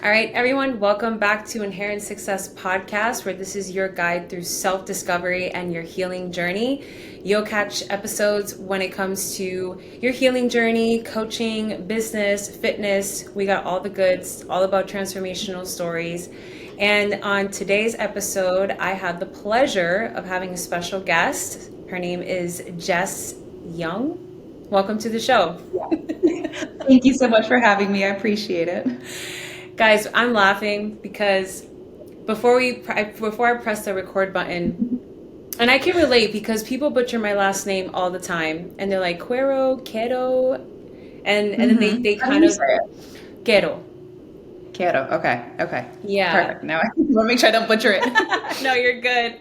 All right, everyone, welcome back to Inherent Success Podcast, where this is your guide through self-discovery and your healing journey. You'll catch episodes when it comes to your healing journey, coaching, business, fitness. We got all the goods, all about transformational stories. And on today's episode, I have the pleasure of having a special guest. Her name is Jess Yeung. Welcome to the show. Thank you so much for having me. I appreciate it. Guys, I'm laughing because before I press the record button, and I can relate because people butcher my last name all the time, and they're like Quero, Quero, and then they How do kind you of say it? Quero. Quero. Okay. Yeah. Perfect. Now I want to make sure I don't butcher it. No, you're good.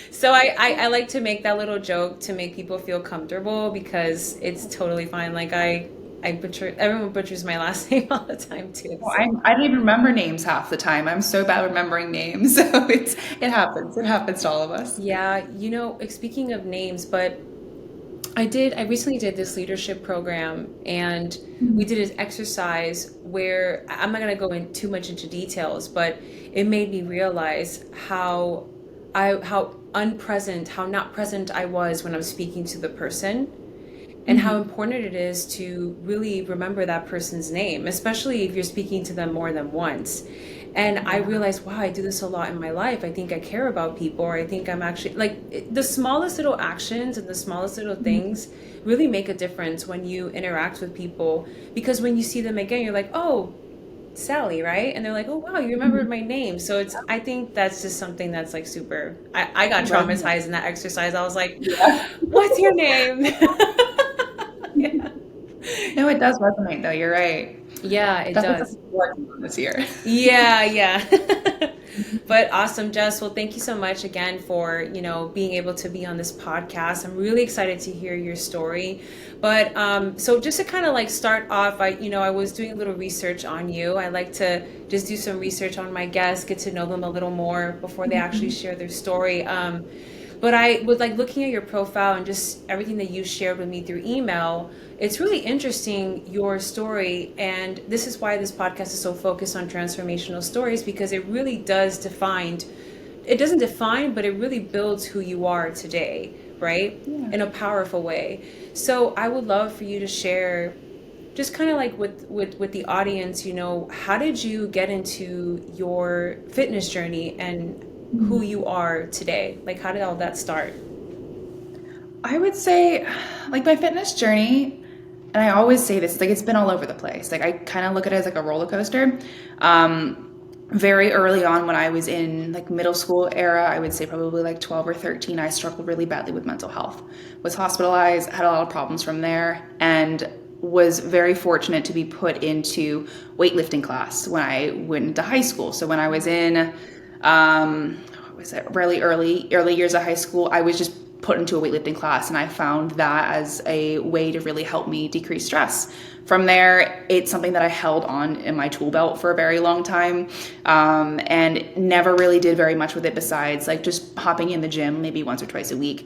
So I like to make that little joke to make people feel comfortable because it's totally fine. Like everyone butchers my last name all the time too. Well, I don't even remember names half the time. I'm so bad remembering names. So it happens. It happens to all of us. Yeah, speaking of names, but I recently did this leadership program and we did an exercise where I'm not going to go in too much into details, but it made me realize how unpresent, how not present I was when I was speaking to the person and how important it is to really remember that person's name, especially if you're speaking to them more than once. And I realized, wow, I do this a lot in my life. I think I care about people, or I think I'm actually the smallest little actions and the smallest little things really make a difference when you interact with people. Because when you see them again, you're like, oh, Sally, right? And they're like, oh, wow, you remembered my name. So I think that's just something that's like super, I got traumatized in that exercise. I was like, Yeah. what's your name? Yeah. No, it does resonate though. You're right. Yeah, it Definitely does. something working on this year. Yeah. But awesome, Jess. Well, thank you so much again for, being able to be on this podcast. I'm really excited to hear your story. But so just to kind of like start off, I was doing a little research on you. I like to just do some research on my guests, get to know them a little more before they actually share their story. But I was like looking at your profile and just everything that you shared with me through email. It's really interesting, your story. And this is why this podcast is so focused on transformational stories, because it really it doesn't define, but it really builds who you are today, right? Yeah. In a powerful way. So I would love for you to share just kind of like with the audience, how did you get into your fitness journey and who you are today? Like, how did all that start? I would say, like, my fitness journey, and I always say this, like, it's been all over the place. Like, I kind of look at it as like a roller coaster. Very early on when I was in like middle school era, I would say probably like 12 or 13, I struggled really badly with mental health. Was hospitalized, had a lot of problems from there, and was very fortunate to be put into weightlifting class when I went into high school. So when I was in what was it, really early years of high school, I was just put into a weightlifting class, and I found that as a way to really help me decrease stress. From there, it's something that I held on in my tool belt for a very long time, and never really did very much with it besides like just hopping in the gym maybe once or twice a week.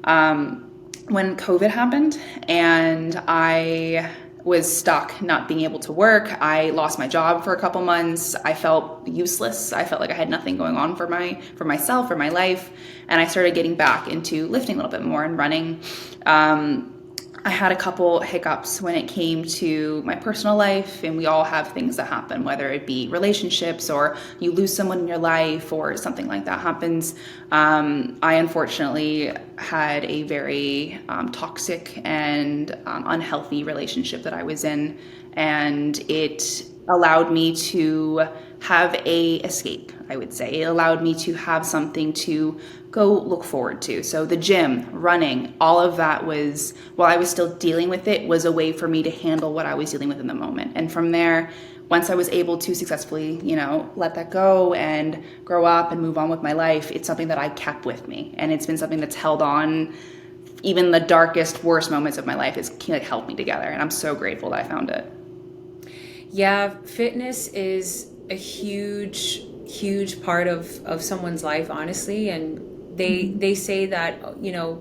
When COVID happened and I was stuck not being able to work, I lost my job for a couple months. I felt useless. I felt like I had nothing going on for myself, for my life. And I started getting back into lifting a little bit more and running. I had a couple hiccups when it came to my personal life, and we all have things that happen, whether it be relationships or you lose someone in your life or something like that happens. I unfortunately had a very toxic and unhealthy relationship that I was in, and it allowed me to have a escape, I would say. It allowed me to have something to go look forward to. So the gym, running, all of that was, while I was still dealing with it, was a way for me to handle what I was dealing with in the moment. And from there, once I was able to successfully, let that go and grow up and move on with my life, it's something that I kept with me. And it's been something that's held on. Even the darkest, worst moments of my life has held me together. And I'm so grateful that I found it. Yeah, fitness is a huge part of someone's life, honestly. And they say that,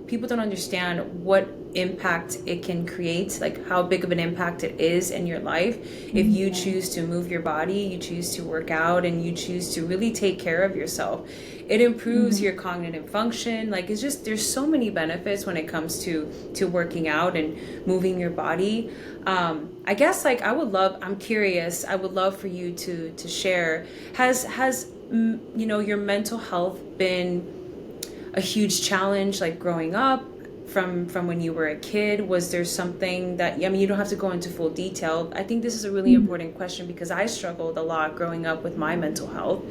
people don't understand what impact it can create, like how big of an impact it is in your life if you choose to move your body, you choose to work out, and you choose to really take care of yourself. It improves your cognitive function. Like it's just there's so many benefits when it comes to working out and moving your body. I guess like I'm curious, I would love for you to share, your mental health been a huge challenge like growing up, from when you were a kid? Was there something that, I mean, you don't have to go into full detail. I think this is a really important question because I struggled a lot growing up with my mental health.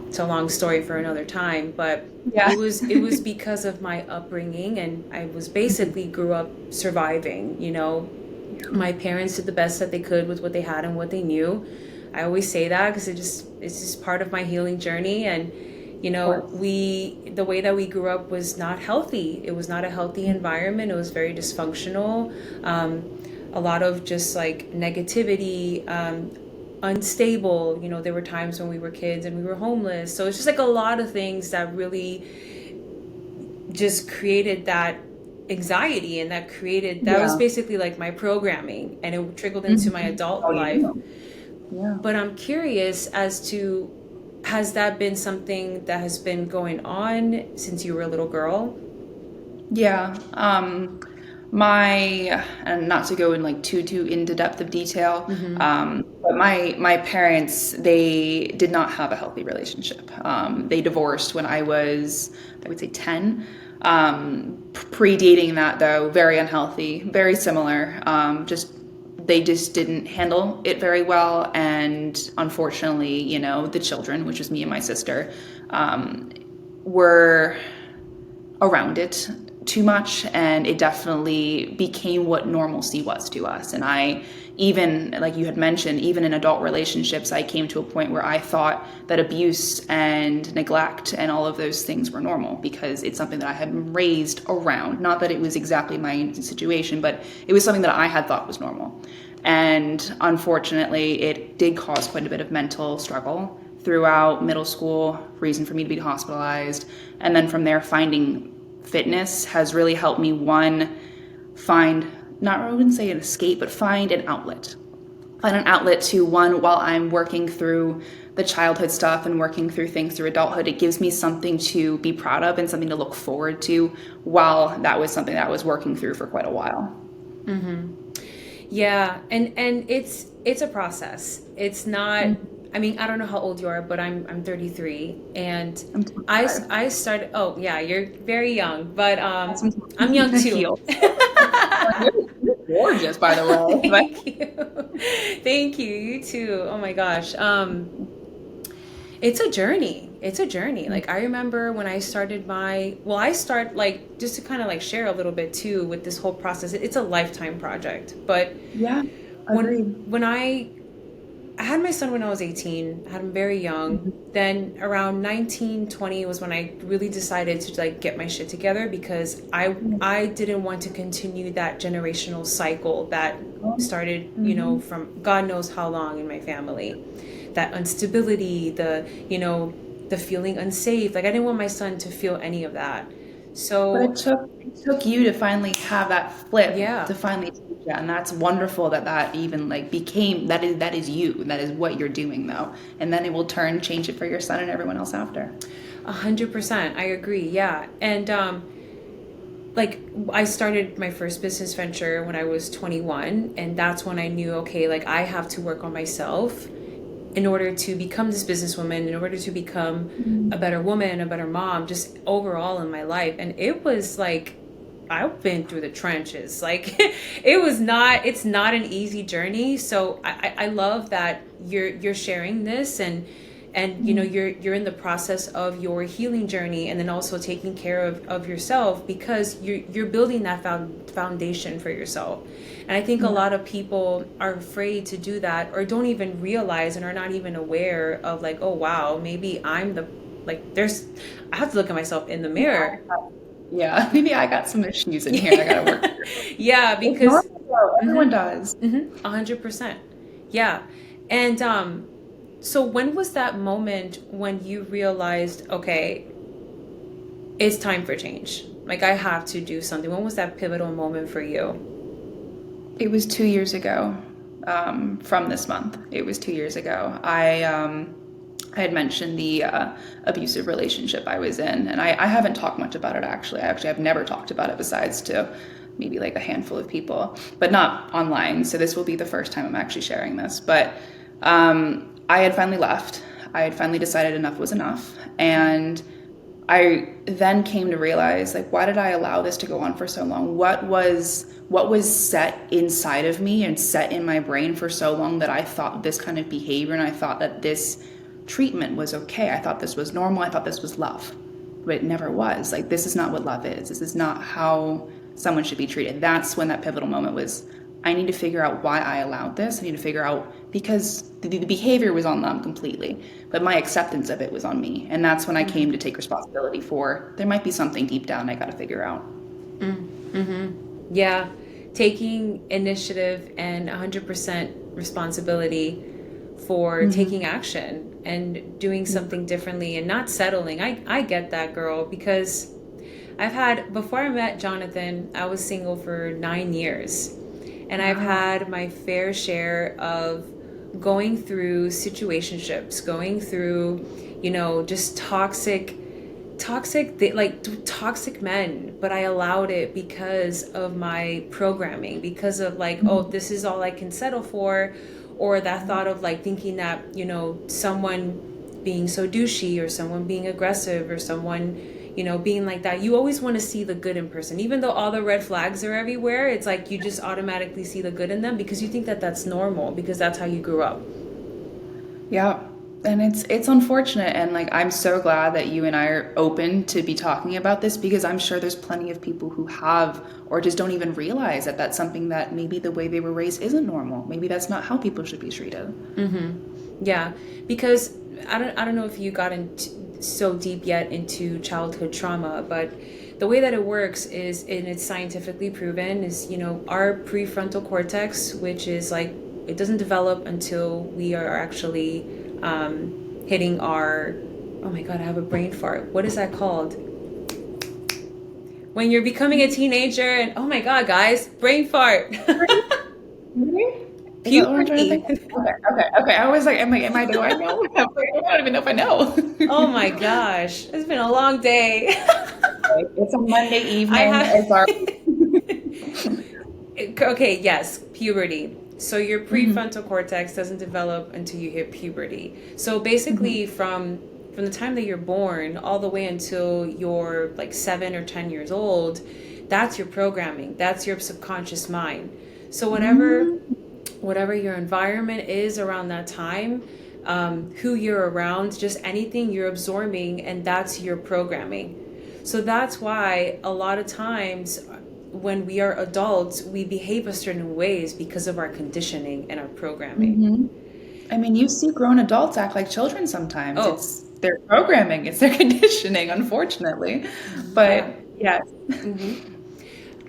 It's a long story for another time, but Yeah. it was because of my upbringing, and I was basically grew up surviving. My parents did the best that they could with what they had and what they knew. I always say that because it's just part of my healing journey. And Of course. the way that we grew up was not healthy. It was not a healthy environment. It was very dysfunctional. A lot of just like negativity, unstable. There were times when we were kids and we were homeless. So it's just like a lot of things that really just created that anxiety, and that was Yeah. basically like my programming, and it trickled into my Mhm. adult Oh, you life. do. Yeah. But I'm curious as to, has that been something that has been going on since you were a little girl? Yeah. And not to go in like too into depth of detail, Mm-hmm. but my parents, they did not have a healthy relationship. They divorced when I would say 10. Predating that though, very unhealthy, very similar. They just didn't handle it very well, and unfortunately, the children, which was me and my sister, were around it too much, and it definitely became what normalcy was to us. And I, even like you had mentioned, even in adult relationships, I came to a point where I thought that abuse and neglect and all of those things were normal because it's something that I had been raised around. Not that it was exactly my situation, but it was something that I had thought was normal. And unfortunately, it did cause quite a bit of mental struggle throughout middle school, reason for me to be hospitalized. And then from there, finding fitness has really helped me, one, find, not, I wouldn't say an escape, but find an outlet. Find an outlet to, one, while I'm working through the childhood stuff and working through things through adulthood, it gives me something to be proud of and something to look forward to, while that was something that I was working through for quite a while. Yeah, and it's a process. It's not. I mean, I don't know how old you are, but I'm 33, and I'm 25. I started. Oh yeah, you're very young, but Got some I'm young too. heels. You're gorgeous, by the way. But Thank you. Thank you. You too. Oh my gosh. It's a journey. It's a journey. Like I remember when I started I start like just to kind of like share a little bit too with this whole process. It's a lifetime project. But yeah, when agreed. when I had my son when I was 18. I had him very young. Mhm. Then around 19, 20 was when I really decided to like get my shit together because I didn't want to continue that generational cycle that started, Mhm. from God knows how long in my family. That instability, the feeling unsafe. Like I didn't want my son to feel any of that. But So, it took you to finally have that flip, yeah. to finally change that, and that's wonderful that that even like became that is you, that is what you're doing though, and then it will change it for your son and everyone else after. 100%. I agree. Yeah. And like I started my first business venture when I was 21, and that's when I knew, okay, like I have to work on myself in order to become this businesswoman, in order to become a Mhm. better woman, a better mom, just overall in my life. And it was like I've been through the trenches. Like it's not an easy journey. So I love that you're sharing this, and you're in the process of your healing journey, and then also taking care of yourself because you're building that foundation for yourself. And I think a Yeah. lot of people are afraid to do that, or don't even realize and are not even aware of like, oh wow, maybe I'm the, like there's, I have to look at myself in the mirror. Yeah, maybe I got some issues in here. I gotta work through. Yeah, It's because normal though. Everyone mm-hmm, does. mm-hmm, 100%. Yeah. And so when was that moment when you realized, okay, it's time for change. Like I have to do something. When was that pivotal moment for you? It was 2 years ago, from this month. It was 2 years ago. I had mentioned the abusive relationship I was in, and I haven't talked much about it actually. I actually have never talked about it besides to maybe like a handful of people, but not online. So this will be the first time I'm actually sharing this. But I had finally left. I had finally decided enough was enough, and I then came to realize, like, why did I allow this to go on for so long? What was set inside of me and set in my brain for so long that I thought this kind of behavior and I thought that this treatment was okay. I thought this was normal. I thought this was love. But it never was. Like, this is not what love is. This is not how someone should be treated. That's when that pivotal moment was. I need to figure out why I allowed this. I need to figure out, because the behavior was on them completely, but my acceptance of it was on me. And that's when I came to take responsibility for, there might be something deep down I got to figure out. Yeah, taking initiative and 100% responsibility for taking action and doing something differently and not settling. I get that, girl, because before I met Jonathan, I was single for 9 years. And I've had my fair share of going through situationships, going through, just toxic men, but I allowed it because of my programming, because of like, oh, this is all I can settle for, or that thought of like thinking that, someone being so douchey or someone being aggressive or someone, being like that, you always want to see the good in person, even though all the red flags are everywhere. It's like you just automatically see the good in them because you think that that's normal because that's how you grew up. Yeah. And it's unfortunate, and like I'm so glad that you and I are open to be talking about this, because I'm sure there's plenty of people who have or just don't even realize that that's something that maybe the way they were raised isn't normal. Maybe that's not how people should be treated. Yeah, because I don't know if you got so deep yet into childhood trauma, but the way that it works is, and it's scientifically proven, is our prefrontal cortex, which is like, it doesn't develop until we are actually hitting our, oh my god, I have a brain fart. What is that called? When you're becoming a teenager and, oh my god, guys, brain fart. Really? Is that what I'm trying to Puberty. think? Okay. I was like, do I know? I don't even know if I know. Oh my gosh, it's been a long day. It's a Monday I evening. have It's our. Okay, yes, puberty. So your prefrontal cortex doesn't develop until you hit puberty. So basically from the time that you're born all the way until you're like 7 or 10 years old, that's your programming. That's your subconscious mind. So whatever your environment is around that time, who you're around, just anything you're absorbing, and that's your programming. So that's why a lot of times when we are adults, we behave a certain ways because of our conditioning and our programming. I mean, you see grown adults act like children sometimes. Oh, It's their programming, it's their conditioning, unfortunately. yeah. But yes.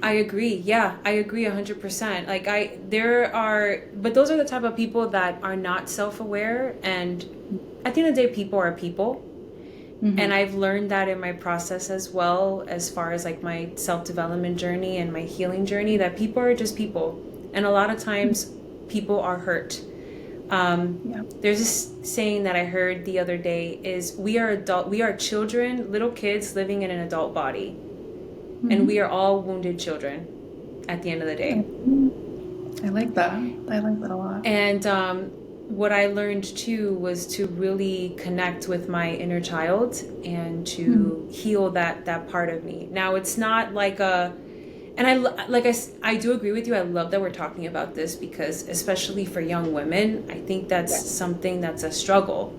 I agree. Yeah, I agree 100%. Like but those are the type of people that are not self-aware. And at the end of the day, people are people. And I've learned that in my process as well, as far as like my self-development journey and my healing journey, that people are just people. And a lot of times people are hurt. Yeah. There's this saying that I heard the other day is, we are children, little kids living in an adult body. And we are all wounded children at the end of the day. I like that. I like that a lot. And what I learned too was to really connect with my inner child and to heal that part of me. Now it's not like I do agree with you. I love that we're talking about this, because especially for young women, I think that's something that's a struggle.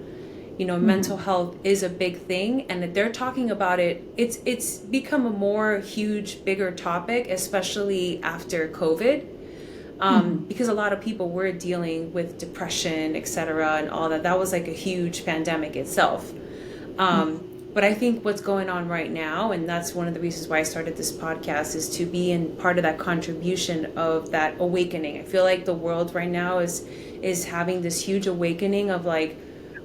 Mental health is a big thing, and that they're talking about it. It's become a more huge, bigger topic, especially after COVID. Because a lot of people were dealing with depression, etc., and all that. That was like a huge pandemic itself. But I think what's going on right now, and that's one of the reasons why I started this podcast, is to be in part of that contribution of that awakening. I feel like the world right now is having this huge awakening of like,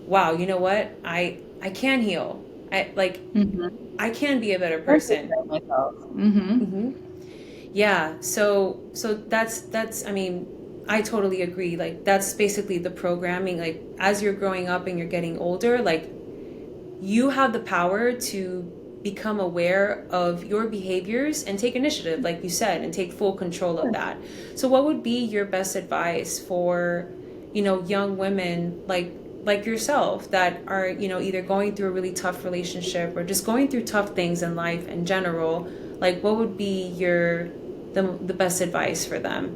wow, you know what? I can heal. I like Mm-hmm. I can be a better I take person. care of myself. Mm-hmm. Hmm. Yeah, so that's I mean, I totally agree. Like that's basically the programming. Like as you're growing up and you're getting older, like you have the power to become aware of your behaviors and take initiative, like you said, and take full control of that. So what would be your best advice for, young women like yourself that are, either going through a really tough relationship or just going through tough things in life in general? Like what would be the best advice for them?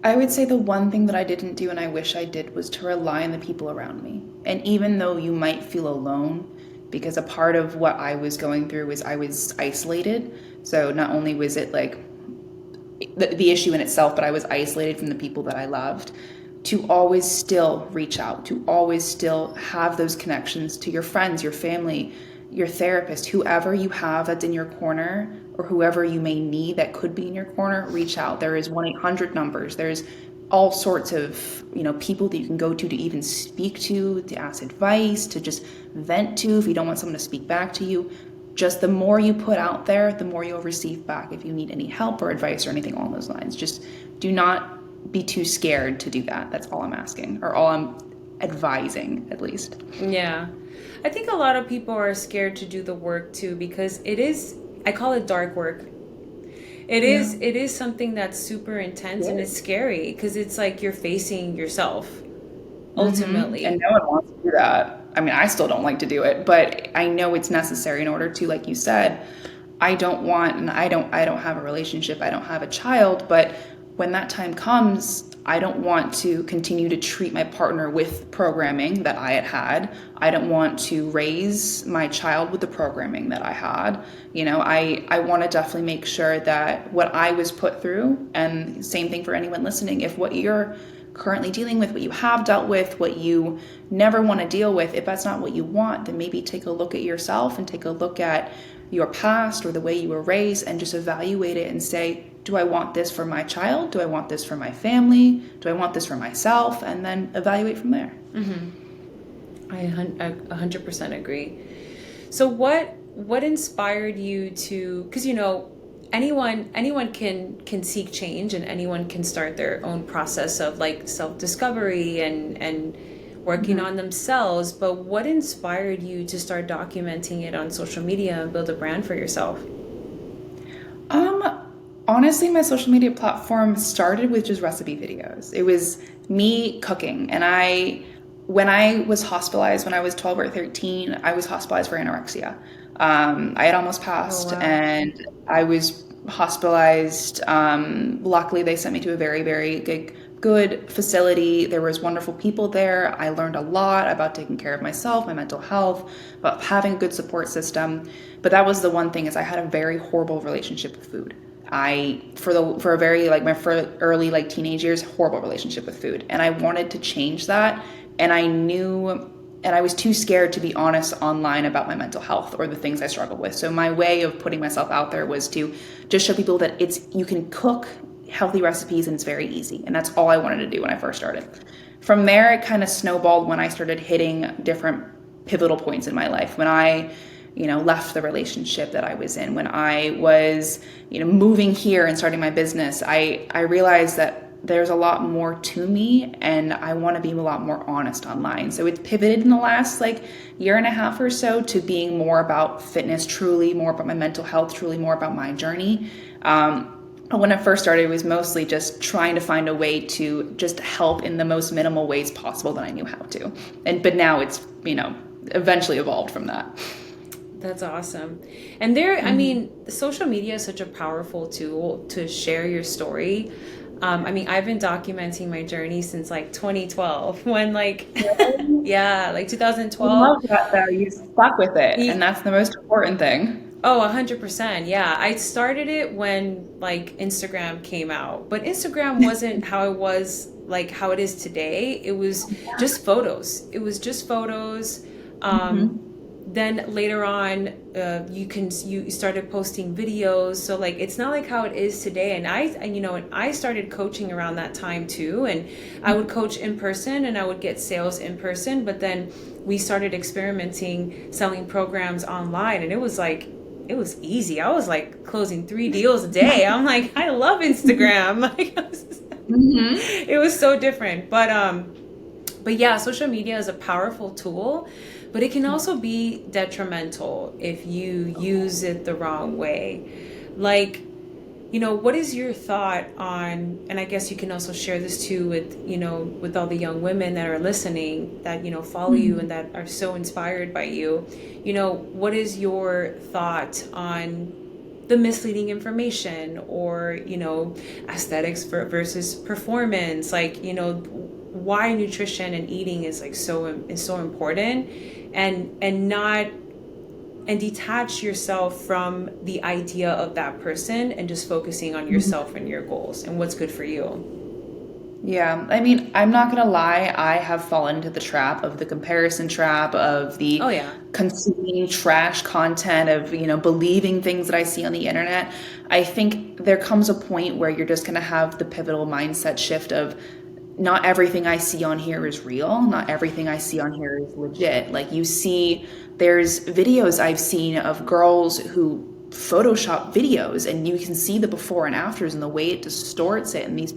I would say the one thing that I didn't do and I wish I did was to rely on the people around me. And even though you might feel alone, because a part of what I was going through was I was isolated. So not only was it like the issue in itself, but I was isolated from the people that I loved. To always still reach out, to always still have those connections to your friends, your family, your therapist, whoever you have that's in your corner or whoever you may need that could be in your corner, reach out. There is 1-800 numbers. There's all sorts of, people that you can go to even speak to ask advice, to just vent to if you don't want someone to speak back to you. Just the more you put out there, the more you'll receive back if you need any help or advice or anything along those lines. Just do not be too scared to do that. That's all I'm asking, or all I'm advising, at least. Yeah. I think a lot of people are scared to do the work too because I call it dark work. Yeah. It is something that's super intense and it's scary because it's like you're facing yourself And ultimately. no one wants to do that. I mean, I still don't like to do it, but I know it's necessary in order to, like you said, I don't want, and I don't have a relationship, I don't have a child, but when that time comes, I don't want to continue to treat my partner with programming that I had had. I don't want to raise my child with the programming that I had. I want to definitely make sure that what I was put through, and same thing for anyone listening, if what you're currently dealing with, what you have dealt with, what you never want to deal with, if that's not what you want, then maybe take a look at yourself and take a look at your past or the way you were raised and just evaluate it and say, do I want this for my child? Do I want this for my family? Do I want this for myself? And then evaluate from there. I 100% agree. So what inspired you to, because anyone can seek change and anyone can start their own process of like self-discovery and working on themselves, but what inspired you to start documenting it on social media and build a brand for yourself? Um, Honestly, my social media platform started with just recipe videos. It was me cooking, and when I was hospitalized when I was 12 or 13, I was hospitalized for anorexia. I had almost Oh passed, wow. and I was hospitalized. Luckily, they sent me to a very, very good facility. There was wonderful people there. I learned a lot about taking care of myself, my mental health, about having a good support system. But that was the one thing is I had a very horrible relationship with food. I for a very like my for early like teenage years horrible relationship with food, and I wanted to change that, and I knew, and I was too scared to be honest online about my mental health or the things I struggled with. So my way of putting myself out there was to just show people that you can cook healthy recipes and it's very easy, and that's all I wanted to do when I first started. From there, it kind of snowballed when I started hitting different pivotal points in my life. When I left the relationship that I was in, when I was, moving here and starting my business, I realized that there's a lot more to me and I want to be a lot more honest online. So it's pivoted in the last like year and a half or so to being more about fitness, truly more about my mental health, truly more about my journey. When I first started, it was mostly just trying to find a way to just help in the most minimal ways possible that I knew how to. But now it's, eventually evolved from that. That's awesome. And I mean, social media is such a powerful tool to share your story. I mean, I've been documenting my journey since like 2012, when like, Really? yeah, like I 2012. love that though. You stuck with it, and Ye- that's the most important thing. Oh, 100%. Yeah. I started it when like Instagram came out, but Instagram wasn't how it was, like how it is today. It was just photos. It was just photos. Um, Hmm. then later on, you started posting videos. So like it's not like how it is today. And I started coaching around that time too, and I would coach in person and I would get sales in person, but then we started experimenting selling programs online, and it was easy. I was like closing 3 deals a day. I'm like, I love Instagram. Like, Hmm. it was so different. But yeah, social media is a powerful tool, but it can also be detrimental if you use it the wrong way. Like, what is your thought on, and I guess you can also share this too with all the young women that are listening that, follow you and that are so inspired by you. What is your thought on the misleading information, or, aesthetics versus performance? Like, why nutrition and eating is like so important, and detach yourself from the idea of that person and just focusing on yourself and your goals and what's good for you. Yeah, I mean, I'm not gonna lie, I have fallen into the trap of the comparison trap of the Oh yeah. consuming trash content of, believing things that I see on the internet. I think there comes a point where you're just gonna have the pivotal mindset shift of not everything I see on here is real, not everything I see on here is legit. Like you see, there's videos I've seen of girls who Photoshop videos, and you can see the before and afters and the way it distorts it. And these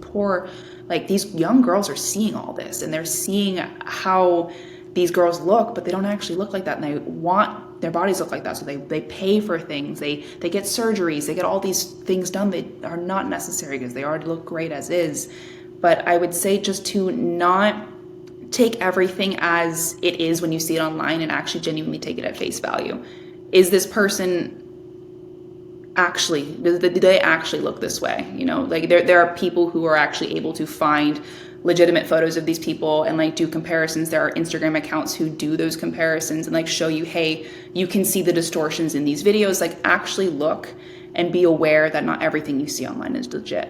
young girls are seeing all this, and they're seeing how these girls look, but they don't actually look like that, and they want their bodies look like that. So they pay for things, they get surgeries, they get all these things done that are not necessary because they already look great as is. But I would say just to not take everything as it is when you see it online and actually genuinely take it at face value. Is this person actually, do they actually look this way? Like there are people who are actually able to find legitimate photos of these people and like do comparisons. There are Instagram accounts who do those comparisons and like show you, hey, you can see the distortions in these videos. Like actually look and be aware that not everything you see online is legit.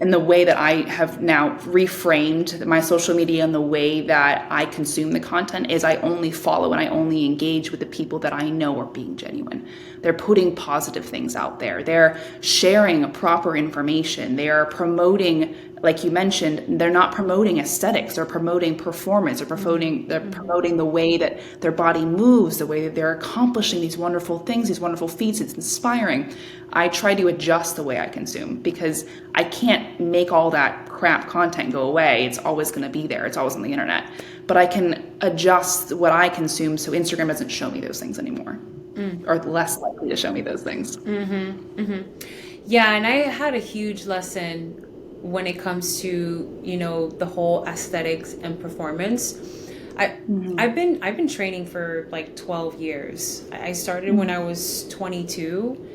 And the way that I have now reframed my social media and the way that I consume the content is I only follow and I only engage with the people that I know are being genuine. They're putting positive things out there. They're sharing proper information. They are promoting, like you mentioned, they're not promoting aesthetics. They're promoting performance. They're promoting the way that their body moves, the way that they're accomplishing these wonderful things, these wonderful feats. It's inspiring. I try to adjust the way I consume because I can't make all that crap content go away. It's always going to be there. It's always on the internet. But I can adjust what I consume so Instagram doesn't show me those things anymore, or less likely to show me those things. Yeah, and I had a huge lesson when it comes to, the whole aesthetics and performance. I I've been training for like 12 years. I started when I was 22,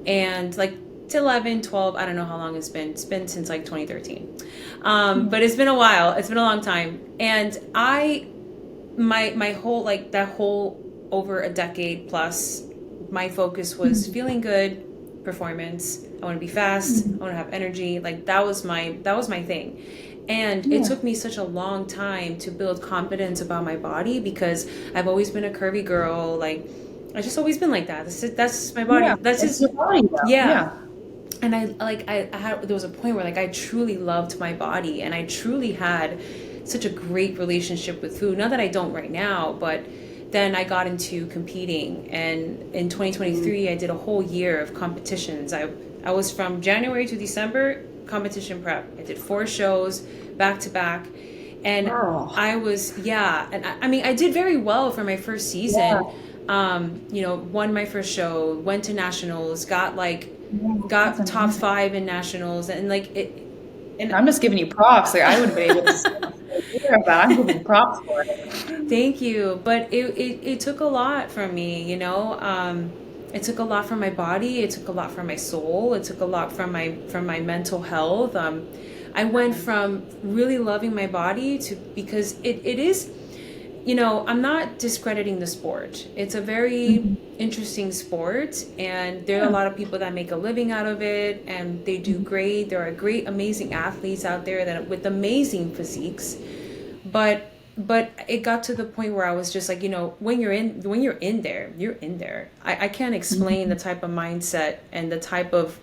and like to 11, 12, I don't know how long it's been. It's been since like 2013. But it's been a while. It's been a long time. And my whole, like that whole over a decade plus, my focus was feeling good, performance. I want to be fast. I want to have energy. Like that was my thing. And it Yeah. took me such a long time to build confidence about my body because I've always been a curvy girl. Like I just always been like that. That's my body. Yeah. That's It's just, your body though. yeah. Yeah. And I had, there was a point where like I truly loved my body and I truly had such a great relationship with food. Not that I don't right now, but then I got into competing, and in 2023 I did a whole year of competitions. I was from January to December competition prep. I did 4 shows back to back, and Girl. I was, yeah, and I mean I did very well for my first Yeah. season. Won my first show, went to nationals, Yeah. That's got top amazing. 5 in nationals, and like it, and I'm just giving you props. Like I wouldn't be able to say that. I'm giving you props for it. thank you. But it took a lot from me, it took a lot from my body, it took a lot from my soul, it took a lot from my mental health. I went from really loving my body to, because it is, I'm not discrediting the sport. It's a very interesting sport, and there are a Yeah. lot of people that make a living out of it, and they do great. There are great, amazing athletes out there that with amazing physiques. But but it got to the point where I was just like, when you're in there, you're in there. I can't explain the Mhm. type of mindset and the type of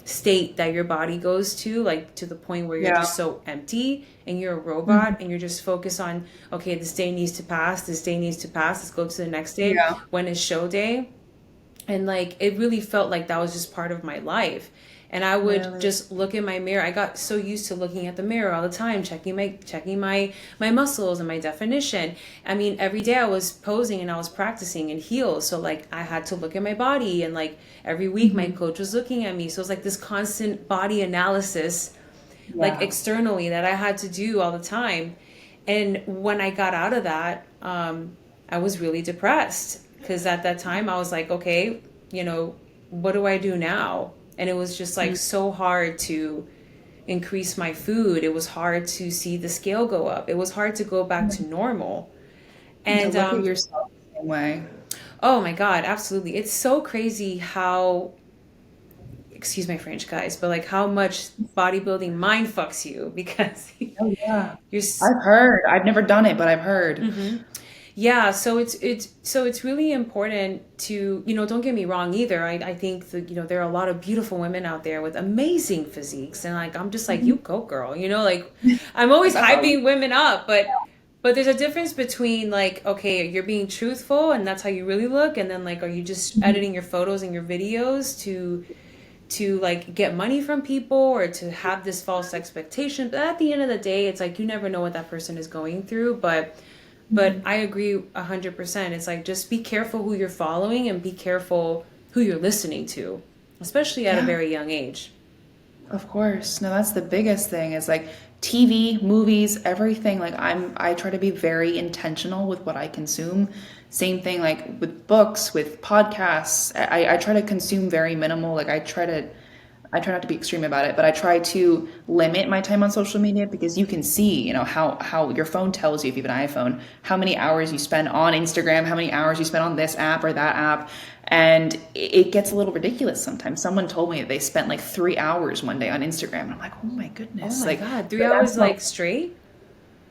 state that your body goes to, like to the point where you're Yeah. just so empty and you're a robot Mhm. and you're just focused on, okay, this day needs to pass, this day needs to pass, let's go to the next day Yeah. when it's show day. And like it really felt like that was just part of my life. And I would Really. just look in my mirror. I got so used to looking at the mirror all the time, checking my muscles and my definition. I mean, every day I was posing and I was practicing in heels, so like I had to look at my body, and like every week my Mhm. coach was looking at me, so it's like this constant body analysis, like Yeah. externally, that I had to do all the time. And when I got out of that, I was really depressed because at that time I was like, okay, what do I do now? And it was just like Mm. so hard to increase my food. It was hard to see the scale go up. It was hard to go back to normal. And to And look at yourself the same way. oh my God, absolutely. It's so crazy how, excuse my French guys, but like how much bodybuilding mind fucks you because Oh yeah. you're. I've heard. I've never done it, but I've heard. Mhm. Yeah, so it's really important to, don't get me wrong either. I think that, there are a lot of beautiful women out there with amazing physiques, and like I'm just like, you Mhm. go girl, like I'm always That's all you. hyping women up, but there's a difference between like, okay, you're being truthful and that's how you really look, and then like, are you just Mhm. editing your photos and your videos to like get money from people or to have this false expectation? But at the end of the day, it's like you never know what that person is going through, but Mhm. I agree 100%. It's like just be careful who you're following and be careful who you're listening to, especially at a Yeah. very young age. Of course. No, that's the biggest thing is like TV, movies, everything. Like I try to be very intentional with what I consume. Same thing like with books, with podcasts. I try to consume very minimal. Like I try not to be extreme about it, but I try to limit my time on social media because you can see, how your phone tells you if you have an iPhone, how many hours you spend on Instagram, how many hours you spend on this app or that app. And it gets a little ridiculous sometimes. Someone told me that they spent like 3 hours one day on Instagram. And I'm like, oh my Oh goodness. my Like, God, three but that's hours some, like straight?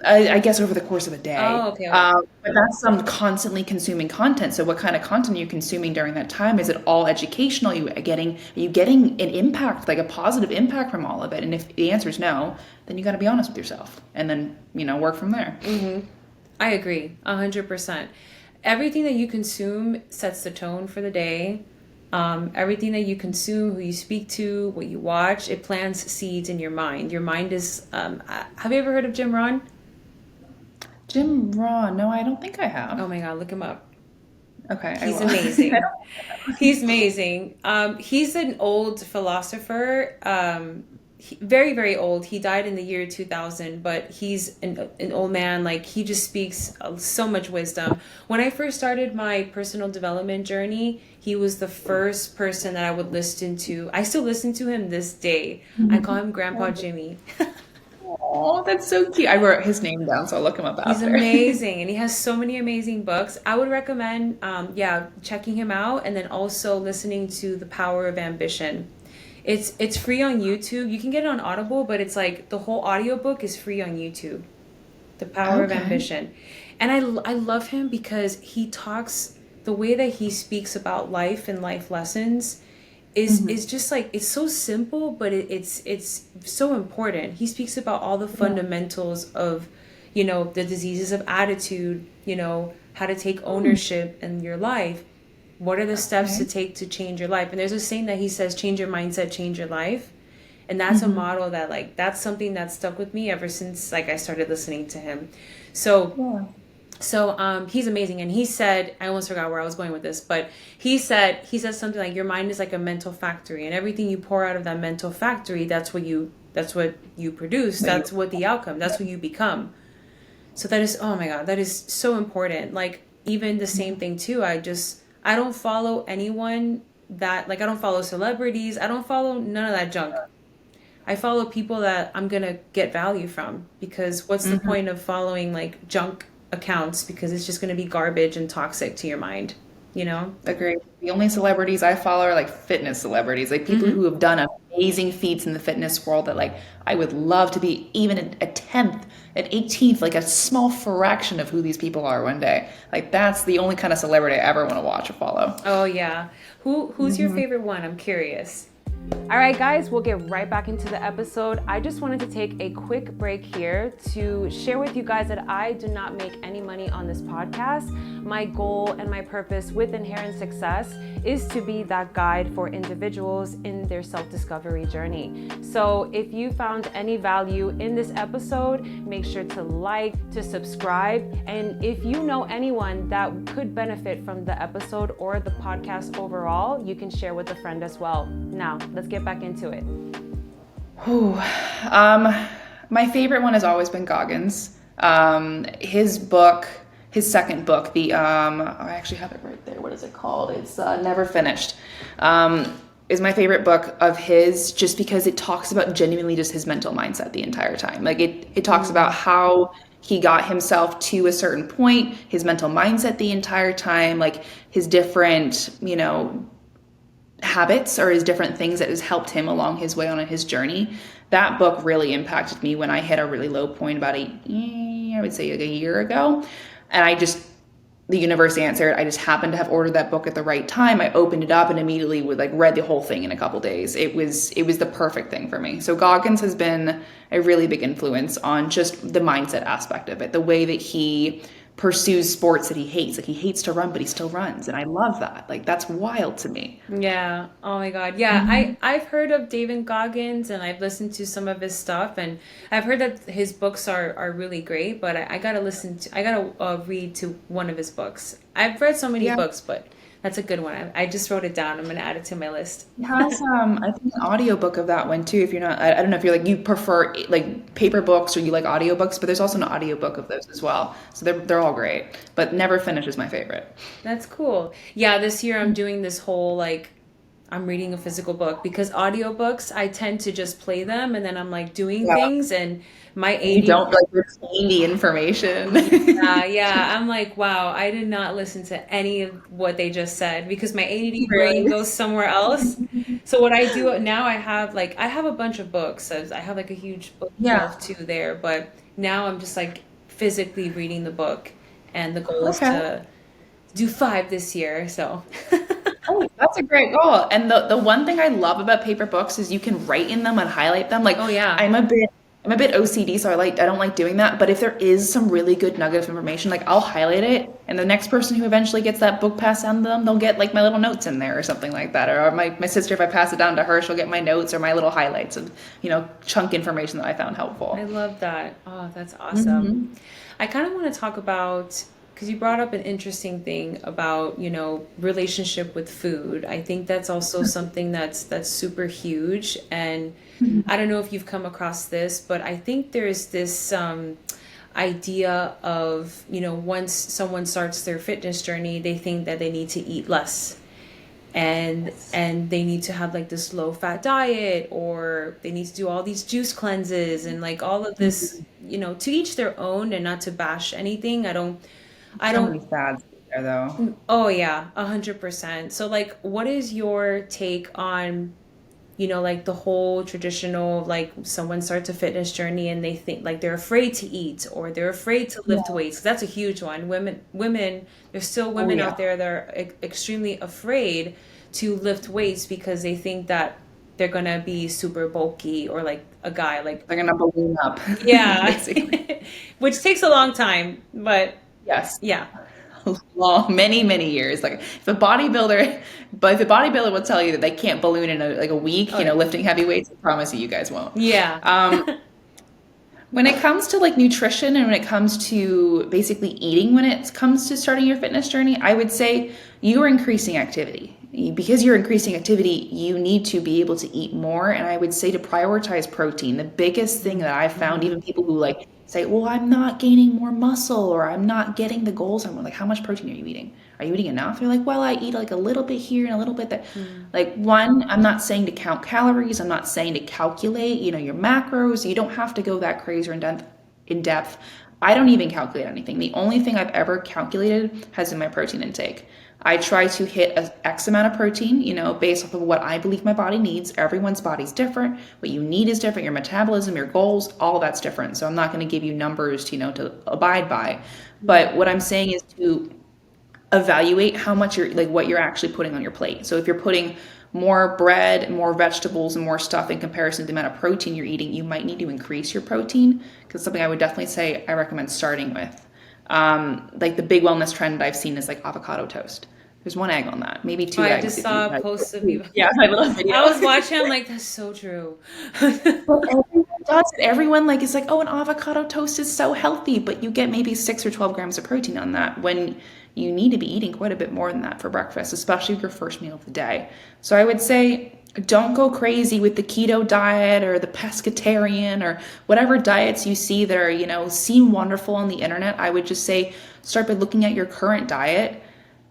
I guess over the course of a day. Oh, okay, okay. But that's some constantly consuming content. So what kind of content are you consuming during that time? Is it all educational? Are you getting an impact, like a positive impact from all of it? And if the answer is no, then you got to be honest with yourself and then, work from there. I agree 100%. Everything that you consume sets the tone for the day. Everything that you consume, who you speak to, what you watch, it plants seeds in your mind. Your mind is, have you ever heard of Jim Rohn? Jim Ron, no, I don't think I have. Oh my God, look him up. Okay, I He's will. I amazing. don't. He's amazing. He's an old philosopher. Very, very old. He died in the year 2000, but he's an old man. Like, he just speaks so much wisdom. When I first started my personal development journey, he was the first person that I would listen to. I still listen to him this day. I call him Grandpa Jimmy. Oh, that's so cute. I wrote his name down, so I'll look him up He's after. amazing and he has so many amazing books. I would recommend, yeah, checking him out and then also listening to The Power of Ambition. It's free on YouTube. You can get it on Audible, but it's like the whole audiobook is free on YouTube. The Power of Okay. Ambition. And I love him because he talks, the way that he speaks about life and life lessons is Hmm. just like, it's so simple, but it's so important. He speaks about all the Yeah. fundamentals of, the diseases of attitude, how to take Hmm. ownership in your life. What are the steps to Okay. take to change your life? And there's a saying that he says, change your mindset, change your life. And that's a Hmm. model that like that's something that stuck with me ever since like I started listening to him. So Yeah. he's amazing, and he said, I almost forgot where I was going with this, but he says something like your mind is like a mental factory, and everything you pour out of that mental factory, that's what you produce, But you. that's what the outcome, that's what you become. So that is, oh my God, that is so important. Like even the same thing too. I don't follow anyone that like I don't follow celebrities. I don't follow none of that junk. I follow people that I'm gonna get value from, because what's the Hmm. point of following like junk accounts, because it's just gonna be garbage and toxic to your mind, you know? Agree. The only celebrities I follow are like fitness celebrities, like people Mm-hmm. who have done amazing feats in the fitness world that like I would love to be even a tenth, an 18th, like a small fraction of who these people are one day. Like that's the only kind of celebrity I ever want to watch or follow. Oh yeah. Who's your favorite one? I'm curious. All right, guys, we'll get right back into the episode. I just wanted to take a quick break here to share with you guys that I do not make any money on this podcast. My goal and my purpose with Inherent Success is to be that guide for individuals in their self-discovery journey. So if you found any value in this episode, make sure to like, to subscribe. And if you know anyone that could benefit from the episode or the podcast overall, you can share with a friend as well. Now, let's get back into it. Ooh, my favorite one has always been Goggins. His book, his second book, I actually have it right there. What is it called? It's Never Finished. Is my favorite book of his just because it talks about genuinely just his mental mindset the entire time. Like it talks about how he got himself to a certain point, his mental mindset the entire time, like his different, habits or his different things that has helped him along his way on his journey. That book really impacted me when I hit a really low point about I would say like a year ago. And the universe answered. I just happened to have ordered that book at the right time. I opened it up and immediately read the whole thing in a couple days. It was the perfect thing for me. So Goggins has been a really big influence on just the mindset aspect of it, the way that he pursues sports that he hates. Like he hates to run, but he still runs. And I love that. Like that's wild to me. Yeah. Oh my God. Yeah. I've heard of David Goggins and I've listened to some of his stuff and I've heard that his books are really great, but I gotta read to one of his books. I've read so many Yeah. books, but that's a good one. I just wrote it down. I'm gonna add it to my list. It has I think an audiobook of that one too. If you're not, I don't know if you're like you prefer like paper books or you like audiobooks, but there's also an audiobook of those as well. So they're all great. But Never Finish is my favorite. That's cool. Yeah, this year I'm doing this whole like I'm reading a physical book because audiobooks I tend to just play them and then I'm like doing Yeah. things and my You AD don't like retain the information. yeah, I'm like, wow, I did not listen to any of what they just said because my ADD brain Really? goes somewhere else. So what I do now, I have a bunch of books. So I have like a huge Yeah. bookshelf too there, but now I'm just like physically reading the book, and the goal is Okay. to do 5 this year. So Oh, that's a great goal. And the one thing I love about paper books is you can write in them and highlight them. Like oh yeah, I'm a bit OCD, so I don't like doing that. But if there is some really good nugget of information, like I'll highlight it, and the next person who eventually gets that book passed down to them, they'll get like my little notes in there or something like that. Or my sister, if I pass it down to her, she'll get my notes or my little highlights of, chunk information that I found I helpful. love that. Oh, that's awesome. Hmm. I kind of want to talk about because you brought up an interesting thing about, relationship with food. I think that's also something that's super huge. And I don't know if you've come across this, but I think there's this idea of, once someone starts their fitness journey, they think that they need to eat less and they need to have like this low fat diet or they need to do all these juice cleanses and like all of this, to each their own and not to bash anything. I So don't many fads there, though. Oh yeah, 100%. So like what is your take on, like the whole traditional like someone starts a fitness journey and they think like they're afraid to eat or they're afraid to lift Yeah. weights. That's a huge one. Women, there's still Oh women yeah. out there that are extremely afraid to lift weights because they think that they're gonna be super bulky or like a guy like They're gonna balloon up, yeah, basically. which takes a long time, but Yes. yeah. Long, many, many years. Like if a bodybuilder will tell you that they can't balloon in a week, Oh yeah. lifting heavy weights, I promise you guys won't. Yeah. Um, when it comes to like nutrition and when it comes to basically eating, when it comes to starting your fitness journey, I would say you are increasing activity. Because you're increasing activity, you need to be able to eat more. And I would say to prioritize protein. The biggest thing that I've found, even people who like say, well, I'm not gaining more muscle or I'm not getting the goals. I'm like, how much protein are you eating? Are you eating enough? You're like, well, I eat like a little bit here and a little bit there. Mm. Like one, I'm not saying to count calories. I'm not saying to calculate, your macros. You don't have to go that crazy or in depth. I don't even calculate anything. The only thing I've ever calculated has been my protein intake. I try to hit a X amount of protein, based off of what I believe my body needs. Everyone's body's different. What you need is different. Your metabolism, your goals, all of that's different. So I'm not going to give you numbers to abide by. But what I'm saying is to evaluate how much you're like what you're actually putting on your plate. So if you're putting more bread, more vegetables, and more stuff in comparison to the amount of protein you're eating, you might need to increase your protein, because something I would definitely say I recommend starting with. Like the big wellness trend I've seen is like avocado toast. There's one egg on that, maybe Oh, two I eggs just if you saw a like. post of you. Yeah, my little video. I was watching, I'm like, that's so true. Well, everyone does it. Everyone like is like, oh, an avocado toast is so healthy, but you get maybe 6 or 12 grams of protein on that when you need to be eating quite a bit more than that for breakfast, especially your first meal of the day. So I would say don't go crazy with the keto diet or the pescatarian or whatever diets you see that are, seem wonderful on the internet. I would just say start by looking at your current diet,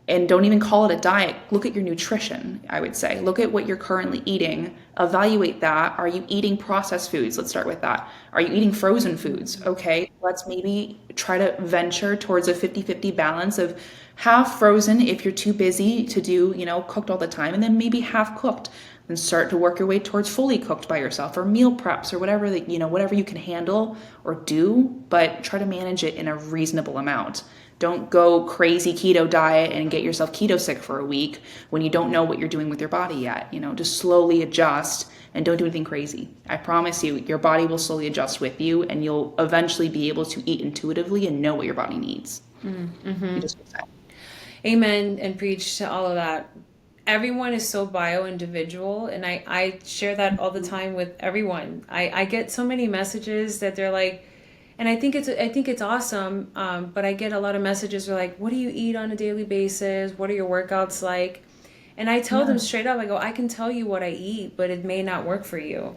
and don't even call it a diet. Look at your nutrition, I would say. Look at what you're currently eating. Evaluate that. Are you eating processed foods? Let's start with that. Are you eating frozen foods? Okay, let's maybe try to venture towards a 50-50 balance of half frozen if you're too busy to do, cooked all the time, and then maybe half cooked. And start to work your way towards fully cooked by yourself, or meal preps, or whatever that, whatever you can handle or do, but try to manage it in a reasonable amount. Don't go crazy keto diet and get yourself keto sick for a week when you don't know what you're doing with your body yet. Just slowly adjust and don't do anything crazy. I promise you, your body will slowly adjust with you, and you'll eventually be able to eat intuitively and know what your body needs. You just Amen and preach to all of that. Everyone is so bio individual, and I share that all the time with everyone. I get so many messages that they're like, and I think it's awesome. But I get a lot of messages that are like, what do you eat on a daily basis? What are your workouts like? And I tell them Yeah. straight up, I go, I can tell you what I eat, but it may not work for you.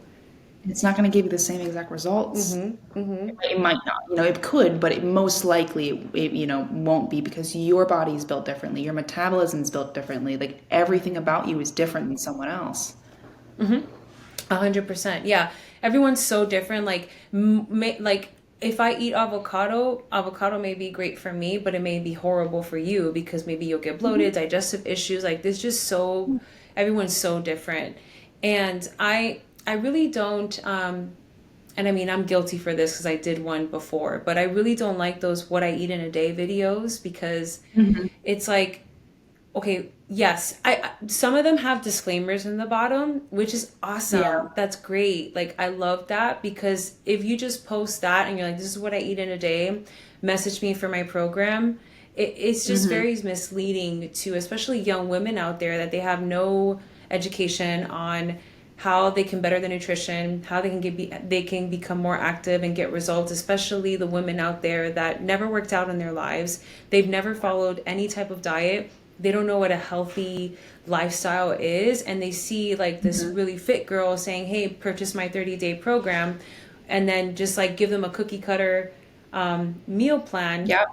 It's not going to give you the same exact results. Mm-hmm. Mm-hmm. It might not, it could, but it most likely won't be, because your body is built differently. Your metabolism is built differently. Like everything about you is different than someone else. 100%. Yeah. Everyone's so different. Like if I eat avocado may be great for me, but it may be horrible for you because maybe you'll get bloated, digestive issues. Like there's just so everyone's so different. And I really don't and I mean, I'm guilty for this because I did one before, but I really don't like those what I eat in a day videos, because Hmm. it's like, okay, yes, some of them have disclaimers in the bottom, which is Yeah. awesome. That's great. Like I love that, because if you just post that and you're like, this is what I eat in a day, message me for my program, it's just Hmm. very misleading to especially young women out there that they have no education on how they can better their nutrition, how they can become more active and get results, especially the women out there that never worked out in their lives. They've never followed any type of diet. They don't know what a healthy lifestyle is, and they see like this Hmm. really fit girl saying, "Hey, purchase my 30-day program," and then just like give them a cookie cutter meal plan, Yep.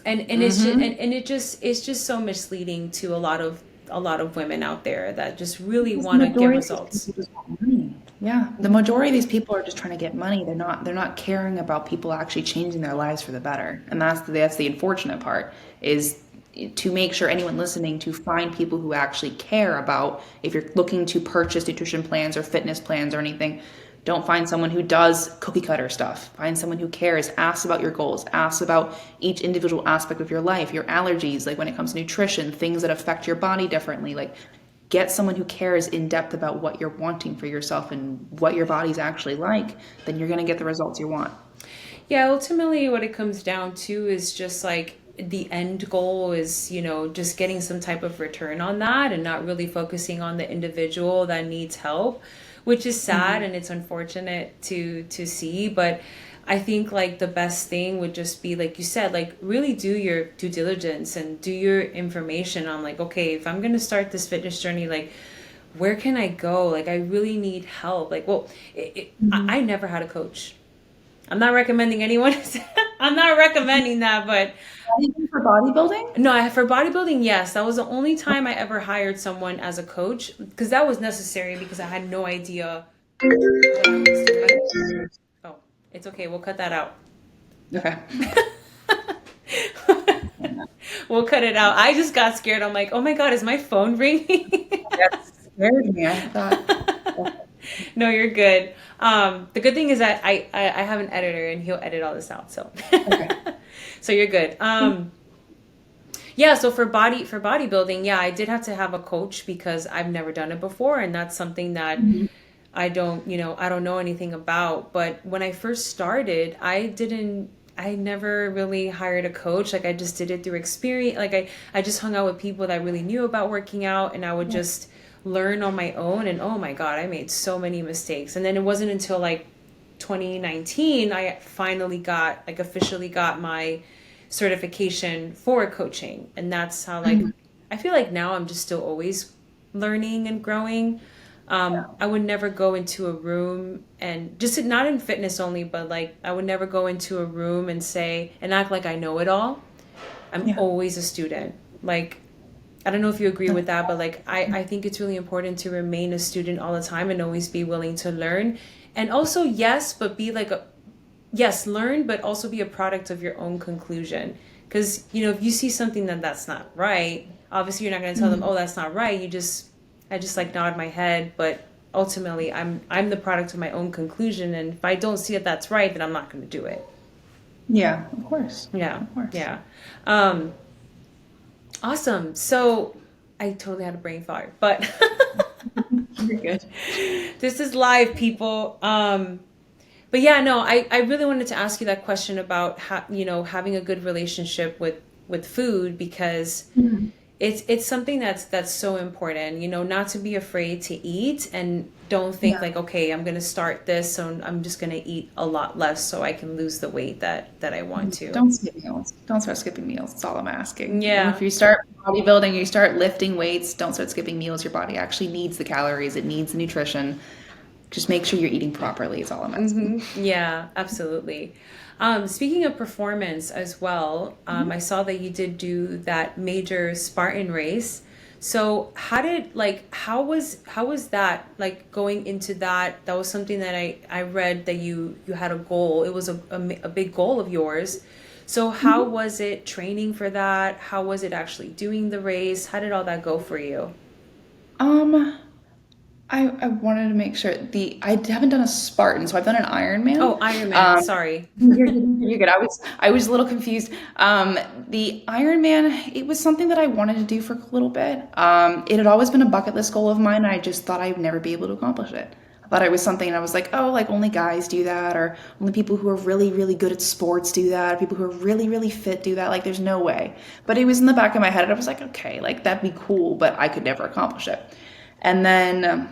and it's just Hmm. it's just so misleading to a lot of women out there that just really Because the want to get majority of these results. people just want money. Yeah, the majority of these people are just trying to get money. They're not caring about people actually changing their lives for the better. And that's the unfortunate part, is to make sure anyone listening to find people who actually care about, if you're looking to purchase nutrition plans or fitness plans or anything, don't find someone who does cookie cutter stuff. Find someone who cares, asks about your goals, asks about each individual aspect of your life, your allergies, like when it comes to nutrition, things that affect your body differently. Like get someone who cares in depth about what you're wanting for yourself and what your body's actually like, then you're going to get the results you want. Yeah, ultimately, what it comes down to is just like the end goal is, just getting some type of return on that and not really focusing on the individual that needs help, which is sad Hmm. and it's unfortunate to see. But I think like the best thing would just be, like you said, like really do your due diligence and do your information on like, okay, if I'm gonna start this fitness journey, like where can I go? Like I really need help. Like, well, I Hmm. never had a coach. I'm not recommending anyone. I'm not recommending that, but Even for bodybuilding? no, for bodybuilding, yes, that was the only time I ever hired someone as a coach, because that was necessary because I had no idea what I was doing. Oh, it's okay. We'll cut that out. Okay. We'll cut it out. I just got scared. I'm like, oh my God, is my phone ringing? That scared me. I thought, No, you're good. The good thing is that I have an editor and he'll edit all this out. So, okay. so you're good. Yeah. So for bodybuilding, yeah, I did have to have a coach because I've never done it before, and that's something that Mhm. I don't know anything about. But when I first started, I never really hired a coach. Like I just did it through experience. Like I just hung out with people that really knew about working out, and I would Yeah. just learn on my own. And oh my God, I made so many mistakes. And then it wasn't until like 2019, I finally got like officially got my certification for coaching. And that's how like Mhm. I feel like now I'm just still always learning and growing. I would never go into a room and just not in fitness only, but like I would never go into a room and say and act like I know it all. I'm Yeah. always a student. Like I don't know if you agree with that, but like I think it's really important to remain a student all the time and always be willing to learn. And also yes, but be like a yes, learn, but also be a product of your own conclusion. Because if you see something that's not right, obviously you're not going to tell them, Mhm. "Oh, that's not right." I just like nod my head, but ultimately I'm the product of my own conclusion, and if I don't see that that's right, then I'm not going to do it. Yeah, of course. Yeah, Of course. yeah. Um, awesome. So I totally had a brain fart, but You're good. this is live, people. But yeah, no, I really wanted to ask you that question about having a good relationship with food because Mhm. it's something that's so important, not to be afraid to eat and don't think Yeah. like, okay, I'm gonna start this, so I'm just gonna eat a lot less so I can lose the weight that I want to. Don't skip meals. Don't start skipping meals. That's all I'm asking. If Yeah. you start bodybuilding, you start lifting weights, don't start skipping meals. Your body actually needs the calories, it needs the nutrition. Just make sure you're eating properly, is all I'm asking. Yeah, absolutely. Speaking of performance as well, I saw that you did do that major Spartan race. So how was that like going into that? That was something that I read that you had a goal. It was a big goal of yours. So how Mhm. was it training for that? How was it actually doing the race? How did all that go for you? Um, I wanted to make sure I haven't done a Spartan, so I've done an Ironman. Oh, Ironman. Um, Sorry. you're good. I was a little confused. The Ironman, it was something that I wanted to do for a little bit. It had always been a bucket list goal of mine. I just thought I'd never be able to accomplish it. I thought it was something, and I was like, oh, like only guys do that, or only people who are really, really good at sports do that, or people who are really, really fit do that. Like, there's no way. But it was in the back of my head, and I was like, okay, like that'd be cool, but I could never accomplish it. And then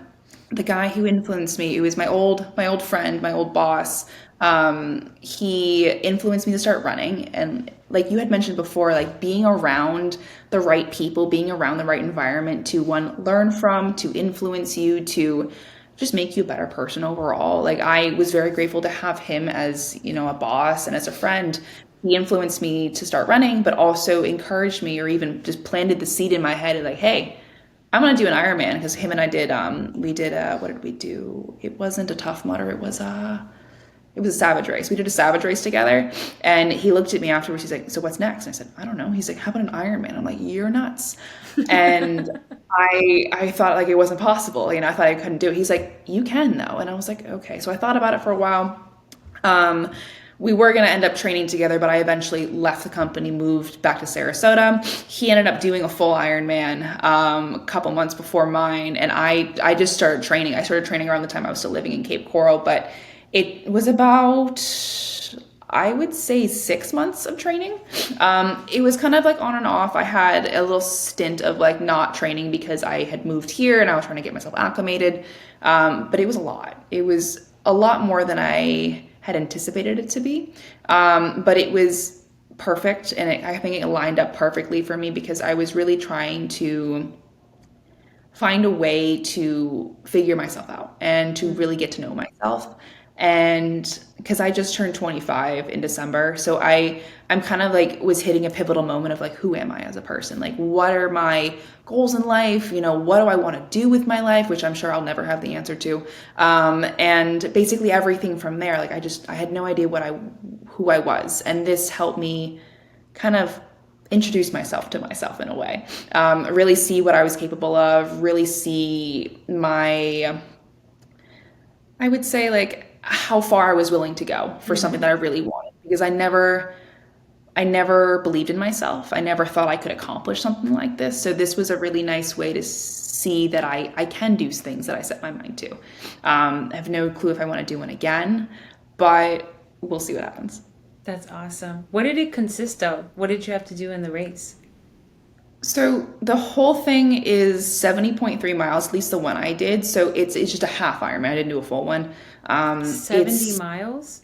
the guy who influenced me, it was my old friend, my old boss. He influenced me to start running, and like you had mentioned before, like being around the right people, being around the right environment to one learn from, to influence you, to just make you a better person overall. Like I was very grateful to have him as, a boss and as a friend. He influenced me to start running, but also encouraged me or even just planted the seed in my head like, hey, I'm gonna do an Ironman because him and I did we did what did we do? It wasn't a Tough Mudder, it was a Savage race. We did a Savage race together, and he looked at me afterwards. He's like, "So what's next?" And I said, "I don't know." He's like, "How about an Ironman?" I'm like, "You're nuts," and I thought like it wasn't possible. I thought I couldn't do it. He's like, "You can though," and I was like, "Okay." So I thought about it for a while. Um, we were going to end up training together, but I eventually left the company, moved back to Sarasota. He ended up doing a full Ironman a couple months before mine, and I just started training. I started training around the time I was still living in Cape Coral, but it was about, I would say, 6 months of training. It was kind of like on and off. I had a little stint of like not training because I had moved here and I was trying to get myself acclimated. But it was a lot. It was a lot more than I had anticipated it to be. But it was perfect, and I think it lined up perfectly for me because I was really trying to find a way to figure myself out and to really get to know myself. And because I just turned 25 in December, so I'm kind of like was hitting a pivotal moment of like, who am I as a person? Like, what are my goals in life? You know, what do I want to do with my life? Which I'm sure I'll never have the answer to. And basically everything from there, like I had no idea who I was, and this helped me kind of introduce myself to myself in a way, really see what I was capable of, really see I would say like how far I was willing to go for something that I really wanted, because I never believed in myself. I never thought I could accomplish something like this. So this was a really nice way to see that I can do things that I set my mind to. I have no clue if I want to do one again, but we'll see what happens. That's awesome. What did it consist of? What did you have to do in the race? So the whole thing is 70.3 miles, at least the one I did. So it's just a half Ironman. I didn't do a full one. 70 It's miles?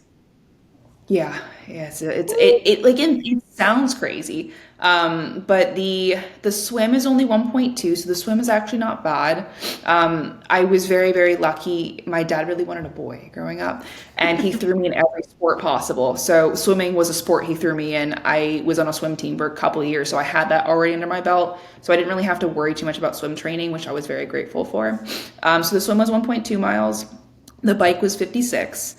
Yeah, yeah, it like it sounds crazy. But the swim is only 1.2, so the swim is actually not bad. I was very, very lucky. My dad really wanted a boy growing up, and he threw me in every sport possible. So swimming was a sport he threw me in. I was on a swim team for a couple of years, so I had that already under my belt. So I didn't really have to worry too much about swim training, which I was very grateful for. So the swim was 1.2 miles. The bike was 56.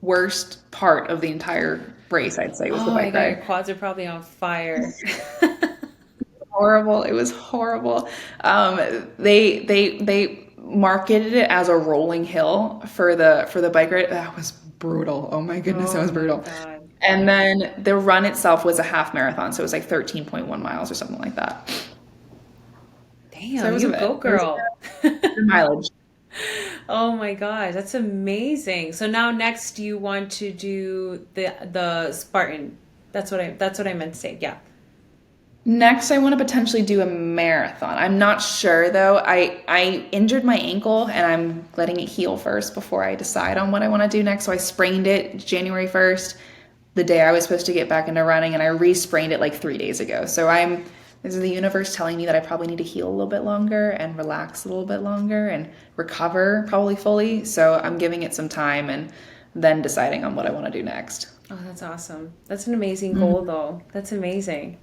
Worst part of the entire race, I'd say, was the Oh my bike God, your ride. quads are probably on fire. Horrible. It was horrible. They marketed it as a rolling hill for the bike ride. That was brutal. Oh my goodness, that Oh was my brutal. God. And then the run itself was a half marathon, so it was like 13.1 miles or something like that. So it Damn, was a you bit. go, It was girl. the mileage. Oh my gosh, that's amazing. So now next you want to do the Spartan. That's what I meant to say. Yeah. Next, I want to potentially do a marathon. I'm not sure though. I injured my ankle and I'm letting it heal first before I decide on what I want to do next. So I sprained it January 1st, the day I was supposed to get back into running, and I re-sprained it like 3 days ago. So this is the universe telling me that I probably need to heal a little bit longer and relax a little bit longer and recover probably fully. So I'm giving it some time and then deciding on what I want to do next. Oh, that's awesome. That's an amazing goal though. That's amazing.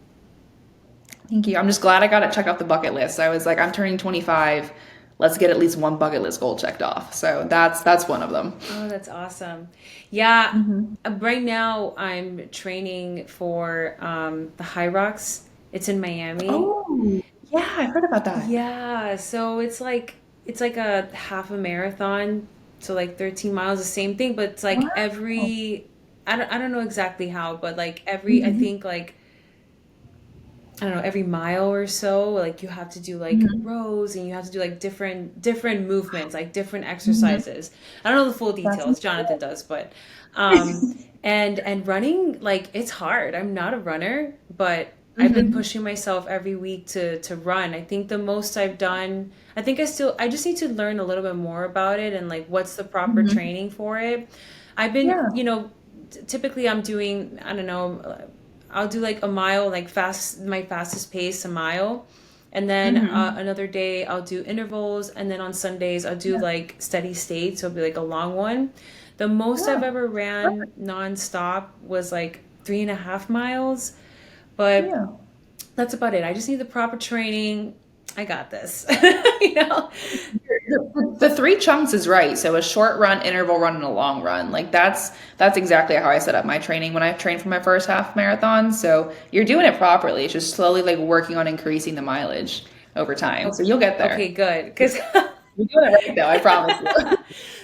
Thank you. I'm just glad I got it checked off the bucket list. I was like, I'm turning 25. Let's get at least one bucket list goal checked off. So that's one of them. Oh, that's awesome. Yeah, Hmm. right now I'm training for the High Rocks. It's in Miami. Oh, yeah, I heard about that. Yeah, so it's like a half a marathon, so like 13 miles, the same thing, but it's like Wow. every I don't know exactly how, but like every I Hmm. think like I don't know, every mile or so, like you have to do like Hmm. rows and you have to do like different movements, like different Hmm. exercises. I don't know the full That's details, Jonathan incredible. does, but um and running like it's hard. I'm not a runner, but I've been Hmm. pushing myself every week to run. I think the most I've done, I just need to learn a little bit more about it and like what's the proper Hmm. training for it. I've been, Yeah. typically I'm doing, I don't know, I'll do like a mile, like my fastest pace, a mile. And then Hmm. another day I'll do intervals. And then on Sundays I'll do Yeah. like steady state. So it'll be like a long one. The most I've Yeah. ever ran Perfect. nonstop was like 3.5 miles. But Yeah. that's about it. I just need the proper training. I got this. You know? The three chunks is right. So a short run, interval run, and a long run. Like that's exactly how I set up my training when I trained for my first half marathon. So you're doing it properly. It's just slowly like working on increasing the mileage over time. So Okay, you'll get okay, there. good. Because You're doing it right though, I promise you.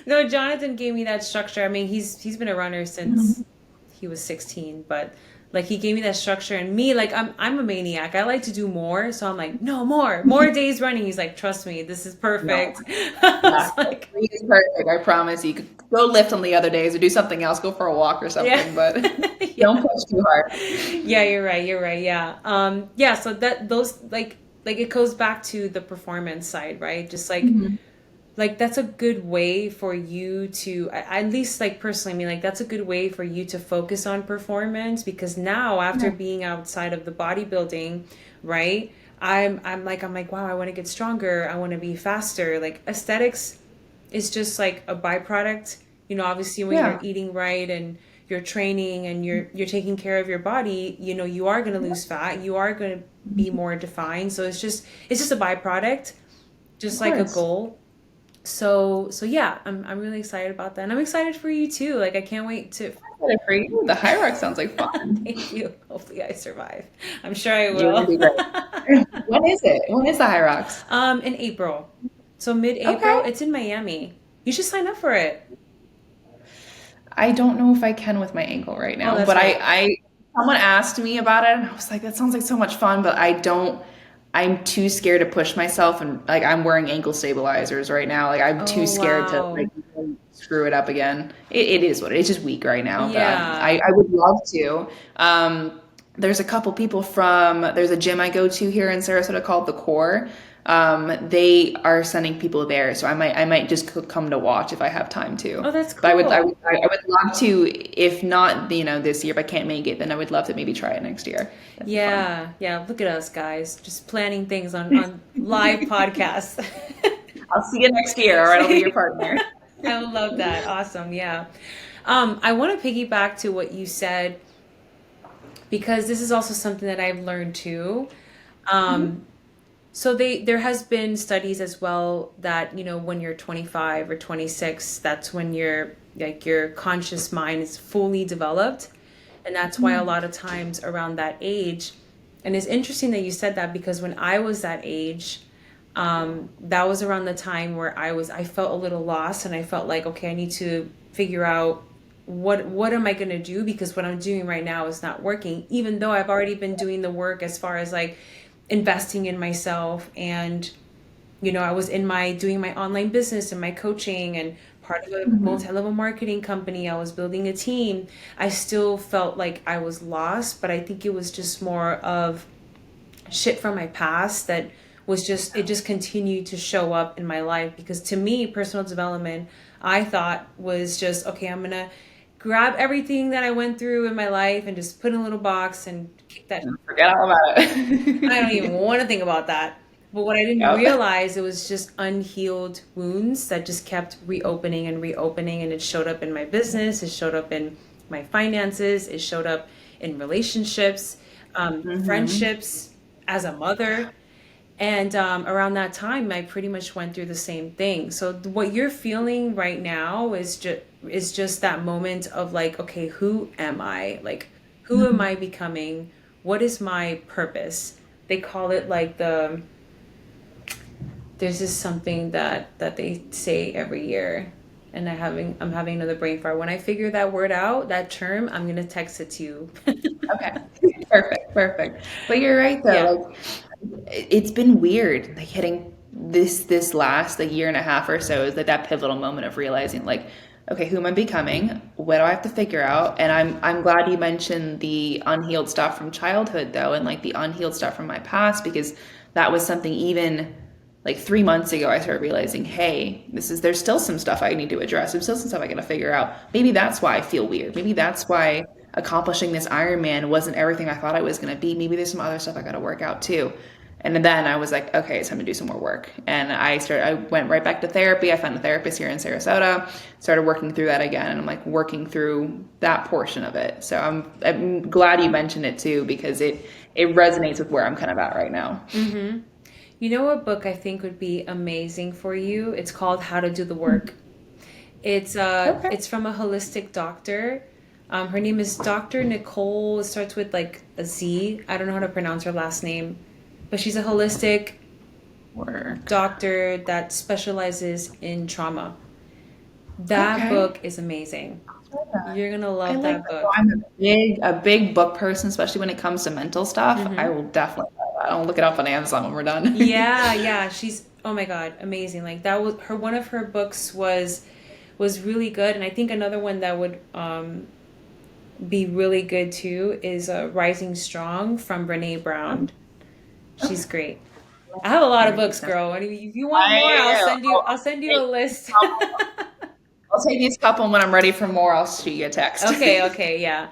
no, Jonathan gave me that structure. I mean, he's been a runner since he was 16, but like he gave me that structure and me like I'm a maniac. I like to do more, so I'm like, "No, more days running." He's like, "Trust me, this is No. perfect." I Yeah. was like, Three is perfect, I promise you. Could go lift on the other days or do something else, go for a walk or yeah. something, but don't Yeah. push too hard. Yeah, you're right. You're right. Yeah. Yeah, so that those like it goes back to the performance side, right? Just Mhm. like that's a good way for you to at least like personally, I mean like that's a good way for you to focus on performance because now after Yeah. being outside of the bodybuilding, right? I'm like wow, I want to get stronger. I want to be faster. Like aesthetics is just like a byproduct Obviously when you're Yeah, eating right and you're training and you're taking care of your body, you are going to lose fat, you are going to be more defined. So it's just a byproduct, of just like a course. goal. So yeah, I'm really excited about that. And I'm excited for you too. Like I can't wait to Excited for you. The High Rock sounds like fun. thank you. Hopefully I survive. I'm sure I You're gonna will. do great. When is it? When is the High Rocks? In April. So mid-April, Okay. it's in Miami. You should sign up for it. I don't know if I can with my ankle right Oh, now, that's but right. someone asked me about it and I was like, that sounds like so much fun, but I'm too scared to push myself and like I'm wearing ankle stabilizers right now. Like I'm too Oh, scared to like wow. screw it up again. It is what it is, just weak right now, but Yeah. I would love to. There's a couple people there's a gym I go to here in Sarasota called The Core. They are sending people there, so I might just come to watch if I have time to. Oh, that's But cool. I would love to, if not, this year, if I can't make it, then I would love to maybe try it next year. That'd be fun. Yeah. Yeah. Look at us, guys. Just planning things on live podcasts. I'll see you next year, all right? I'll be your partner. I would love that. Awesome. Yeah. I want to piggyback to what you said because this is also something that I've learned too. Mhm. Um, So there has been studies as well that, when you're 25 or 26, that's when your conscious mind is fully developed. And that's why a lot of times around that age, and it's interesting that you said that because when I was that age, that was around the time where I felt a little lost and I felt like, okay, I need to figure out what am I going to do because what I'm doing right now is not working, even though I've already been doing the work as far as like investing in myself and I was in my doing my online business and my coaching and part of a Mhm. multi-level marketing company. I was building a team. I still felt like I was lost, but I think it was just more of shit from my past that it just continued to show up in my life because to me personal development I thought was just okay, I'm gonna grab everything that I went through in my life and just put in a little box and kick that. Forget all about I don't even it. want to think about that. But what I didn't Yep. realize, it was just unhealed wounds that just kept reopening and reopening. And it showed up in my business, it showed up in my finances, it showed up in relationships, Hmm. friendships, as a mother. And around that time, I pretty much went through the same thing. So what you're feeling right now is just that moment of like, okay, who am I? Like, who am I becoming? What is my purpose? They call it like there's just something that they say every year, and I'm having another brain fart. When I figure that word out, that term, I'm gonna text it to you. Okay. Perfect. Perfect. But you're right though. Yeah. Like it's been weird, like hitting this last like year and a half or so is like that pivotal moment of realizing like, okay, who am I becoming? What do I have to figure out? And I'm glad you mentioned the unhealed stuff from childhood though, and like the unhealed stuff from my past because that was something even like 3 months ago I started realizing, hey, there's still some stuff I need to address. There's still some stuff I gotta figure out. Maybe that's why I feel weird. Maybe that's why accomplishing this Ironman wasn't everything I thought I was gonna be. Maybe there's some other stuff I gotta work out too. And then I was like, okay, it's time to do some more work. And I went right back to therapy. I found a therapist here in Sarasota, started working through that again. And I'm like working through that portion of it. So I'm glad you mentioned it too, because it resonates with where I'm kind of at right now. Mm-hmm. You know what book I think would be amazing for you? It's called How to Do the Work. Okay. It's from a holistic doctor. Her name is Dr. Nicole. It starts with like a Z. I don't know how to pronounce her last name, but she's a holistic Work. doctor that specializes in trauma. That Okay. book is amazing. You're gonna I love like that that. So book. I'm a big book person, especially when it comes to mental stuff. I Hmm. will definitely buy that. I'll look it up on Amazon when we're done. Yeah, yeah, she's oh my God, amazing. Like that was her one of her books was really good, and I think another one that would be really good too is Rising Strong from Brene Brown. Okay. She's great. I have a lot of Write books, this down. girl. And if you want more, I'll I'll, send you I'll send you a take list. these couple. I'll take these couple, and when I'm ready for more, I'll shoot you a text. Okay, okay, yeah.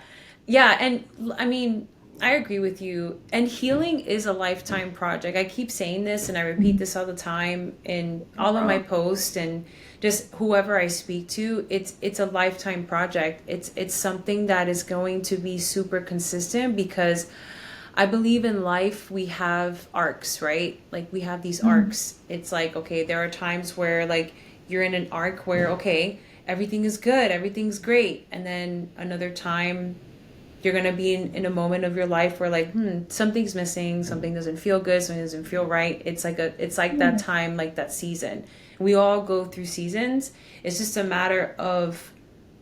Yeah, and I mean, I agree with you. And healing is a lifetime project. I keep saying this and I repeat this all the time in No all of my problem. posts and just whoever I speak to. It's a lifetime project. It's something that is going to be super consistent because I believe in life we have arcs, right? Like we have these Mhm. arcs. It's like, okay, there are times where like you're in an arc where, okay, everything is good, everything's great. And then another time you're gonna be in a moment of your life where like, something's missing, something doesn't feel good, something doesn't feel right. It's like that Yeah. time, like that season. We all go through seasons. It's just a matter of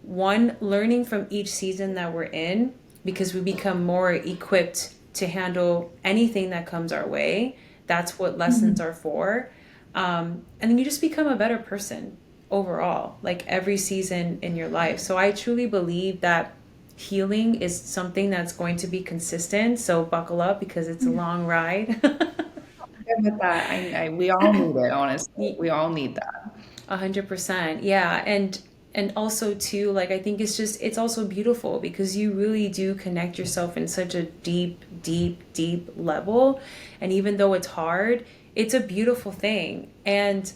one, learning from each season that we're in because we become more equipped to handle anything that comes our way. That's what lessons Mhm. are for. And then you just become a better person overall, like every season in your life. So I truly believe that healing is something that's going to be consistent. So buckle up because it's a long ride. Good with that. We all need it, honestly. We all need that. 100%. Yeah. And also too, like I think it's also beautiful because you really do connect yourself in such a deep, deep, deep level. And even though it's hard, it's a beautiful thing. And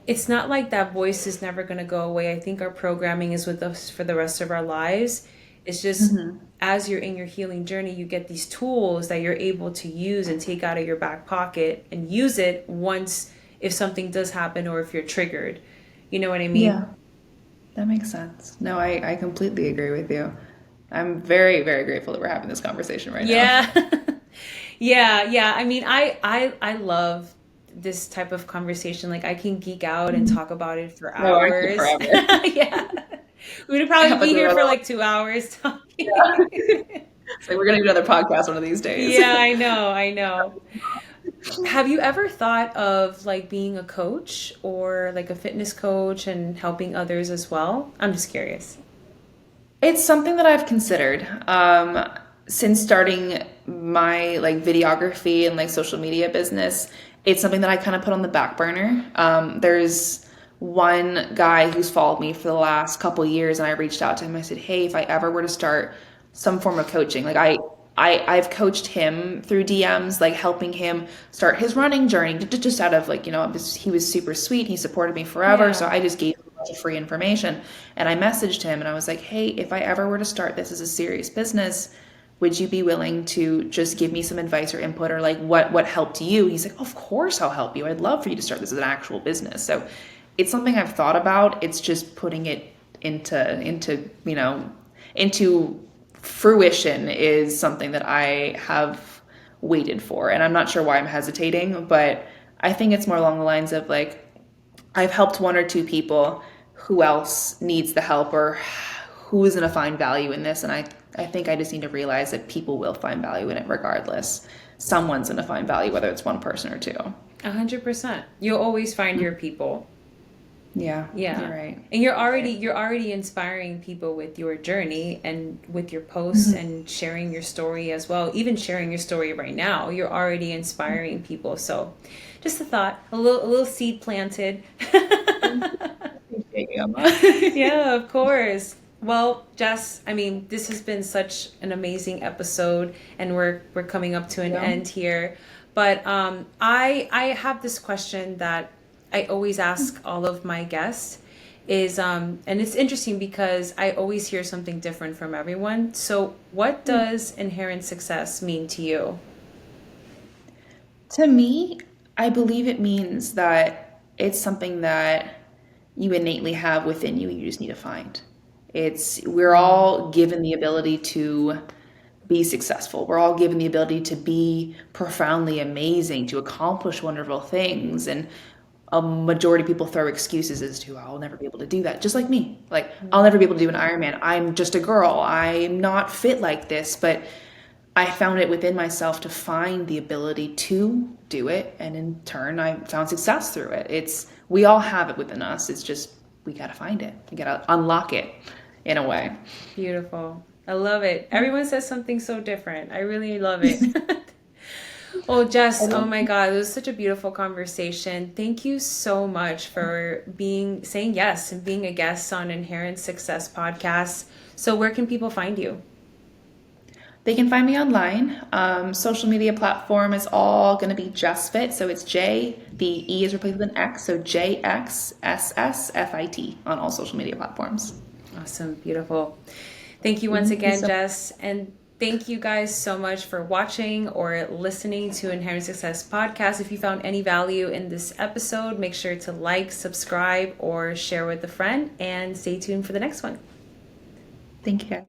it's not like that voice is never going to go away. I think our programming is with us for the rest of our lives. It's just Mhm. as you're in your healing journey, you get these tools that you're able to use and take out of your back pocket and use it once if something does happen or if you're triggered. You know what I mean? Yeah, that makes sense. No, I completely agree with you. I'm very, very grateful that we're having this conversation right now. Yeah. Yeah, yeah. I mean, I love this type of conversation. Like I can geek out and Mhm. talk about it for No, I could hours. forever. Yeah. We would I probably have like be here another for one. like 2 hours Yeah. talking. It's like we're gonna do another podcast one of these days. Yeah, I know, I know. Have you ever thought of like being a coach or like a fitness coach and helping others as well? I'm just curious. It's something that I've considered. Since starting my like videography and like social media business, it's something that I kind of put on the back burner. There's one guy who's followed me for the last couple years, and I reached out to him. I said, "Hey, if I ever were to start some form of coaching, like I've coached him through DMs, like helping him start his running journey, just out of like, he was super sweet. He supported me forever. So Yeah. I just gave him a bunch of free information. And I messaged him and I was like, hey, if I ever were to start this as a serious business, would you be willing to just give me some advice or input or like what helped you? He's like, of course I'll help you. I'd love for you to start this as an actual business. So it's something I've thought about. It's just putting it into fruition is something that I have waited for. And I'm not sure why I'm hesitating, but I think it's more along the lines of like, I've helped one or two people. Who else needs the help or who is going to find value in this? And I think I just need to realize that people will find value in it regardless. Someone's going to find value, whether it's one person or two. 100%. You'll always find your people. Yeah, you're Yeah. right. And You're right. you're already inspiring people with your journey and with your posts Mhm. and sharing your story as well. Even sharing your story right now, you're already inspiring people. So just a thought, a little seed planted. Thank you. I appreciate you, Emma. Yeah, of course. Well, Jess, I mean, this has been such an amazing episode, and we're coming up to an Yeah. end here. But I have this question that I always ask all of my guests is and it's interesting because I always hear something different from everyone. So, what does inherent success mean to you? To me, I believe it means that it's something that you innately have within you, you just need to find. We're Mm, all given the ability to be successful. We're all given the ability to be profoundly amazing, to accomplish wonderful things. And a majority of people throw excuses as to, I'll never be able to do that. Just like me. Like, I'll never be able to do an Ironman. I'm just a girl. I'm not fit like this. But I found it within myself to find the ability to do it. And in turn, I found success through it. We all have it within us. It's just, we got to find it. We got to unlock it in a way. beautiful. I love it. Everyone says something so different. I really love it. Well, I Jess, oh love my God, it was such a beautiful conversation. Thank you so much for saying yes and being a guest on Inherent Success podcast. So, where can people find you? They can find me online. Social media platform is all going to be Just Fit. So it's J, the E is replaced with an X. So JXSSFIT on all social media platforms. Awesome. Beautiful. Thank you once Thank you again, so Jess. And thank you guys so much for watching or listening to Inherent Success Podcast. If you found any value in this episode, make sure to like, subscribe, or share with a friend, and stay tuned for the next one. Thank you.